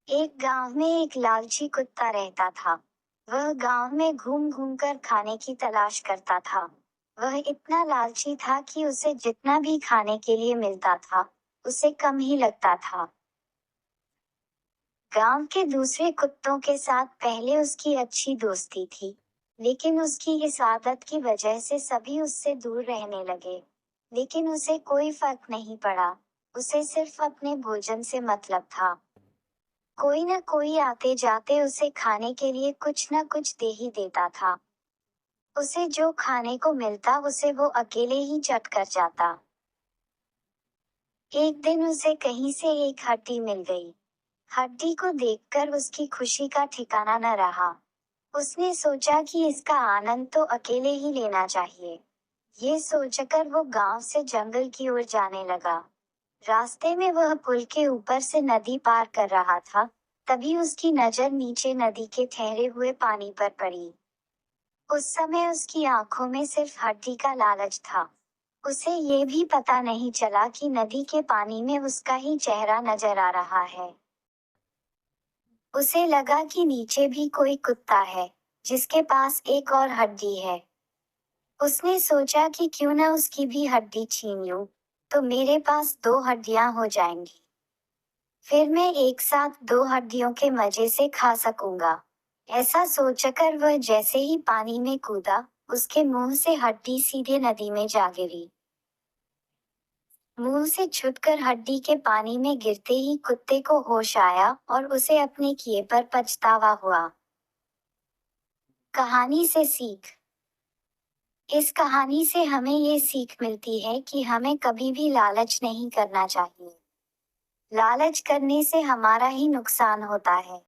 एक गांव में एक लालची कुत्ता रहता था। वह गांव में घूम घूम कर खाने की तलाश करता था। वह इतना लालची था कि उसे जितना भी खाने के लिए मिलता था, उसे कम ही लगता था। गांव के दूसरे कुत्तों के साथ पहले उसकी अच्छी दोस्ती थी, लेकिन उसकी इस आदत की वजह से सभी उससे दूर रहने लगे। लेकिन उसे कोई फर्क नहीं पड़ा। उसे सिर्फ अपने भोजन से मतलब था। कोई न कोई आते जाते उसे खाने के लिए कुछ न कुछ दे ही देता था। उसे जो खाने को मिलता उसे वो अकेले ही चट कर जाता। एक दिन उसे कहीं से एक हड्डी मिल गई। हड्डी को देखकर उसकी खुशी का ठिकाना न रहा। उसने सोचा कि इसका आनंद तो अकेले ही लेना चाहिए। ये सोचकर वो गांव से जंगल की ओर जाने लगा। रास्ते में वह पुल के ऊपर से नदी पार कर रहा था, तभी उसकी नजर नीचे नदी के ठहरे हुए पानी पर पड़ी। उस समय उसकी आंखों में सिर्फ हड्डी का लालच था। उसे ये भी पता नहीं चला कि नदी के पानी में उसका ही चेहरा नजर आ रहा है। उसे लगा कि नीचे भी कोई कुत्ता है, जिसके पास एक और हड्डी है। उसने सोचा कि क्यों न उसकी भी हड्डी छीन लूं, तो मेरे पास दो हड्डियां हो जाएंगी। फिर मैं एक साथ दो हड्डियों के मजे से खा सकूंगा। ऐसा सोचकर वह जैसे ही पानी में कूदा, उसके मुंह से हड्डी सीधे नदी में जा गिरी। मुंह से छूटकर हड्डी के पानी में गिरते ही कुत्ते को होश आया और उसे अपने किए पर पछतावा हुआ। कहानी से सीख। इस कहानी से हमें ये सीख मिलती है कि हमें कभी भी लालच नहीं करना चाहिए। लालच करने से हमारा ही नुकसान होता है।